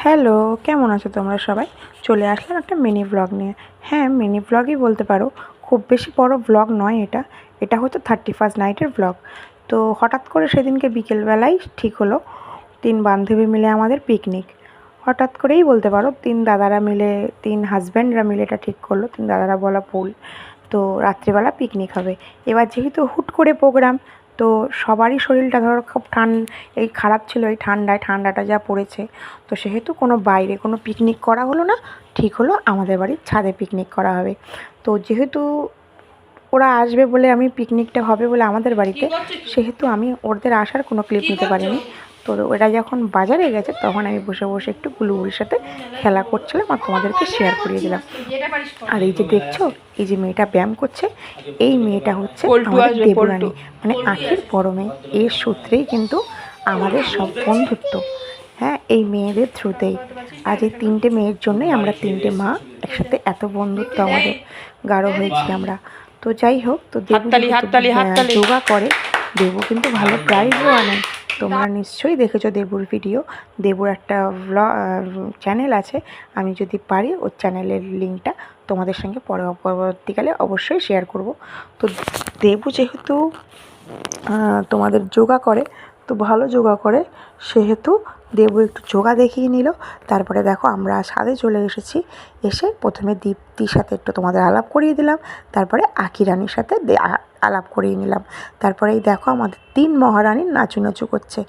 Hello, কেমন আছো তোমরা সবাই? চলে আসলাম একটা মিনি ব্লগ নিয়ে। হ্যাঁ, মিনি ব্লগই বলতে পারো। খুব বেশি বড় ব্লগ নয় এটা। এটা হচ্ছে 31st নাইটের ব্লগ। তো হঠাৎ করে সেদিনকে বিকেলবেলায় ঠিক হলো 3 বান্ধবী মিলে আমাদের পিকনিক। হঠাৎ করেই বলতে পারো 3 দাদারা মিলে 3 হাজব্যান্ডরা মিলে এটা ঠিক করলো। 3 দাদারা বলা ভুল। তো রাত্রিবেলা পিকনিক হবে। এবার যেহেতু হুট করে প্রোগ্রাম, তো সবারই শরীরটা ধরো খুব এই খারাপ ছিল এই ঠান্ডাটা যা পড়েছে। তো সেহেতু কোনো বাইরে কোনো পিকনিক করা হলো না, ঠিক হলো আমাদের বাড়ির ছাদে পিকনিক করা হবে। তো যেহেতু ওরা আসবে বলে আমি পিকনিকটা হবে বলে আমাদের বাড়িতে, সেহেতু আমি ওদের আসার কোনো ক্লিপ নিতে পারিনি। তো ওরা যখন বাজারে গেছে তখন আমি বসে বসে একটু গুলুগুলির সাথে খেলা করছিলাম আর তোমাদেরকে শেয়ার করিয়ে দিলাম। আর এই যে দেখছো, এই যে মেয়েটা ব্যায়াম করছে, এই মেয়েটা হচ্ছে আমাদের দেবরানী, মানে আখির বড় মেয়ে। এর সূত্রেই কিন্তু আমাদের সব বন্ধুত্ব। হ্যাঁ, এই মেয়েদের থ্রুতেই আজ এই 3টে মেয়ের জন্যই আমরা 3টে মা একসাথে এত বন্ধুত্ব আমাদের গাঢ় হয়েছি আমরা। তো যাই হোক, তো দেবু যোগা করে, দেবু কিন্তু ভালো প্রাইজও আনে। তোমরা নিশ্চয়ই দেখেছো দেবুর ভিডিও। দেবুর একটা চ্যানেল আছে, আমি যদি পারি ওর চ্যানেলের লিঙ্কটা তোমাদের সঙ্গে পরবর্তীকালে অবশ্যই শেয়ার করব। তো দেবু যেহেতু তোমাদের যোগা করে, তো ভালো যোগা করে, সেহেতু দেবু একটু যোগা দেখিয়ে নিল। তারপরে দেখো আমরা ছাদে চলে এসেছি। এসে প্রথমে দীপ্তির সাথে একটু তোমাদের আলাপ করিয়ে দিলাম, তারপরে আকি রানীর সাথে আলাপ করিয়ে নিলাম। তারপরে এই দেখো আমাদের 3 মহারানী নাচু করছে।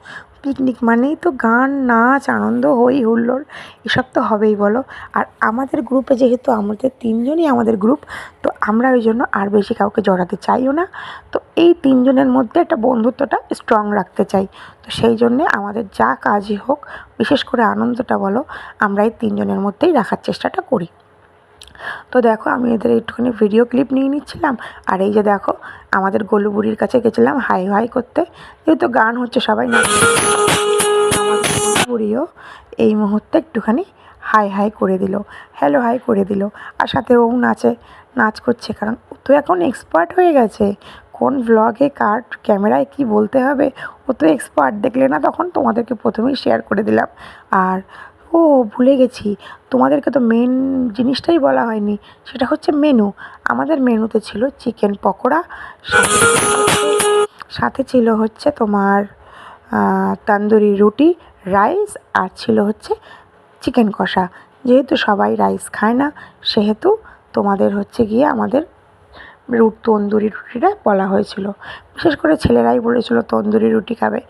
পিকনিক মানেই তো গান, নাচ, আনন্দ, হই হুল্লোড়, এসব তো হবেই বলো। আর আমাদের গ্রুপে যেহেতু আমাদের 3জনই আমাদের গ্রুপ, তো আমরা ওই জন্য আর বেশি কাউকে জড়াতে চাইও না। তো এই 3জনের মধ্যে একটা বন্ধুত্বটা স্ট্রং রাখতে চাই। তো সেই জন্যে আমাদের যা কাজই হোক, বিশেষ করে আনন্দটা বলো, আমরা এই 3জনের মধ্যেই রাখার চেষ্টাটা করি। তো দেখো আমি এদের একটুখানি ভিডিও ক্লিপ নিয়ে নিচ্ছিলাম। আর এই যে দেখো আমাদের গোলু বুড়ির কাছে গেছিলাম হাই হাই করতে, যেহেতু গান হচ্ছে সবাই না, আমাদের গোলু বুড়িও এই মুহূর্তে একটুখানি হাই হাই করে দিল, হ্যালো হাই করে দিল। আর সাথে ও নাচ করছে, কারণ ও তো এখন এক্সপার্ট হয়ে গেছে কোন ব্লগে কার ক্যামেরায় কি বলতে হবে। ও তো এক্সপার্ট, দেখলে না তখন তোমাদেরকে প্রথমেই শেয়ার করে দিলাম। আর ও ভুলে গেছি, তোমাদেরকে তো মেন জিনিসটাই বলা হয়নি, সেটা হচ্ছে মেনু। আমাদের মেনুতে ছিল চিকেন পকোড়া, সাথে ছিল হচ্ছে তোমার তন্দুরি রুটি, রাইস, আর ছিল হচ্ছে চিকেন কষা। যেহেতু সবাই রাইস খায় না, সেহেতু তোমাদের হচ্ছে গিয়ে আমাদের তন্দুরি রুটিটা বলা হয়েছিল। বিশেষ করে ছেলেরাই বলেছিল তন্দুরি রুটি খাবে।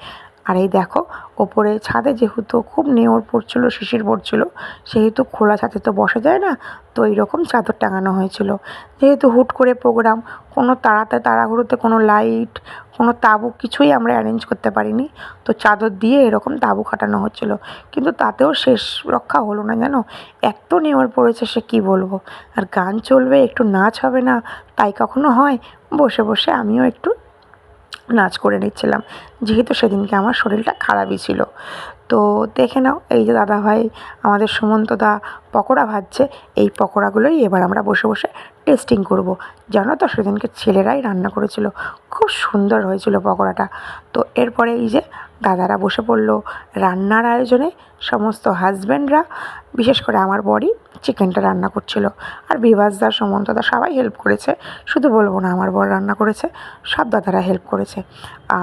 আর এই দেখো ওপরে ছাদে যেহেতু খুব নেওর পড়ছিল, শিশির পড়ছিল, সেহেতু খোলা ছাদে তো বসা যায় না, তো এইরকম চাদর টাঙানো হয়েছিল। যেহেতু হুট করে প্রোগ্রাম, কোনো তাড়াহুড়োতে কোনো লাইট, কোনো তাঁবু কিছুই আমরা অ্যারেঞ্জ করতে পারিনি। তো চাদর দিয়ে এরকম তাঁবু খাটানো হচ্ছিল, কিন্তু তাতেও শেষ রক্ষা হলো না জানো, এত নেওর পড়েছে সে কী বলবো। আর গান চলবে, একটু নাচ হবে না তাই কখনো হয়? বসে বসে আমিও একটু নাচ করে নিচ্ছিলাম, যেহেতু সেদিনকে আমার শরীরটা খারাপই ছিল। তো দেখে নাও, এই যে দাদাভাই আমাদের সুমন্তদা পকোড়া ভাজছে, এই পকোড়াগুলোই এবার আমরা বসে বসে টেস্টিং করব। জানো তো সেদিনকে ছেলেরাই রান্না করেছিল, খুব সুন্দর হয়েছিল পকোড়াটা। তো এরপরে এই যে দাদারা বসে পড়লো রান্নার আয়োজনে। সমস্ত হাজব্যান্ডরা, বিশেষ করে আমার বরই চিকেনটা রান্না করছিল। আর বিভাসদা, সুমন্তদা সবাই হেল্প করেছে, শুধু বলবো না আমার বর রান্না করেছে, সব দাদারা হেল্প করেছে।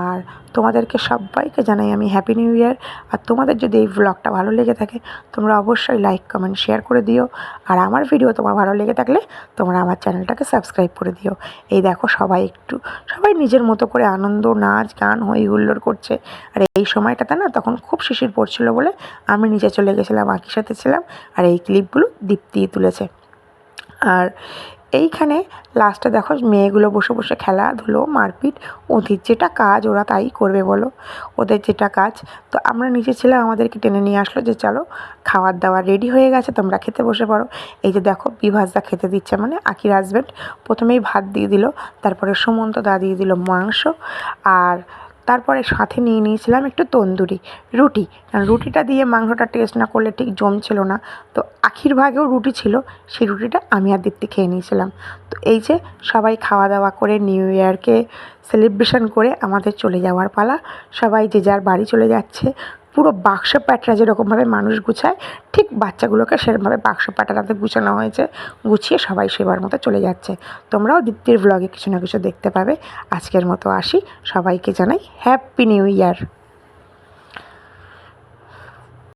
আর তোমাদেরকে সবাইকে জানাই আমি হ্যাপি নিউ ইয়ার। আর তোমাদের যদি এই ব্লগটা ভালো লেগে থাকে, তোমরা অবশ্যই লাইক কমেন্ট শেয়ার করে দিও। আর আমার ভিডিও তোমার ভালো লেগে থাকলে তোমরা আমার চ্যানেলটাকে সাবস্ক্রাইব করে দিও। এই দেখো সবাই নিজের মতো করে আনন্দ, নাচ, গান, হই হুল্লোড় করছে। আর এই সময়টাতে না তখন খুব শিশির পড়ছিল বলে আমি নিচে চলে গেছিলাম, আঁকির সাথে ছিলাম। আর এই ক্লিপগুলো দীপ্তি তুলেছে। আর এইখানে লাস্টে দেখো মেয়েগুলো বসে বসে খেলাধুলো, মারপিট, ওদের যেটা কাজ ওরা তাই করবে বলো, ওদের যেটা কাজ। তো আমরা নিচে ছিলাম, আমাদেরকে টেনে নিয়ে আসলো যে চলো খাবার দাবার রেডি হয়ে গেছে, তোমরা খেতে বসে পড়ো। এই যে দেখো বিভাসদা খেতে দিচ্ছে, মানে আকির হাজব্যান্ড প্রথমেই ভাত দিয়ে দিল, তারপরে সুমন্তদা দিয়ে দিল মাংস, আর তারপরে সাথে নিয়ে নিয়েছিলাম একটু তন্দুরি রুটি। কারণ রুটিটা দিয়ে মাংসটা টেস্ট না করলে ঠিক জমছিল না। তো আখির ভাগেও রুটি ছিল, সেই রুটিটা আমি আর দীপ্তি খেয়ে নিয়েছিলাম। তো এই যে সবাই খাওয়া দাওয়া করে নিউ ইয়ারকে সেলিব্রেশন করে আমাদের চলে যাওয়ার পালা। সবাই যে যার বাড়ি চলে যাচ্ছে। পুরো বাক্স প্যাটরা যেরকমভাবে মানুষ গুছায় ঠিক বাচ্চাগুলোকে সেরকমভাবে বাক্স প্যাটারাতে গুছানো হয়েছে, গুছিয়ে সবাই সেবার মতো চলে যাচ্ছে। তোমরাও দীপ্তির ব্লগে কিছু না কিছু দেখতে পাবে। আজকের মতো আসি, সবাইকে জানাই হ্যাপি নিউ ইয়ার।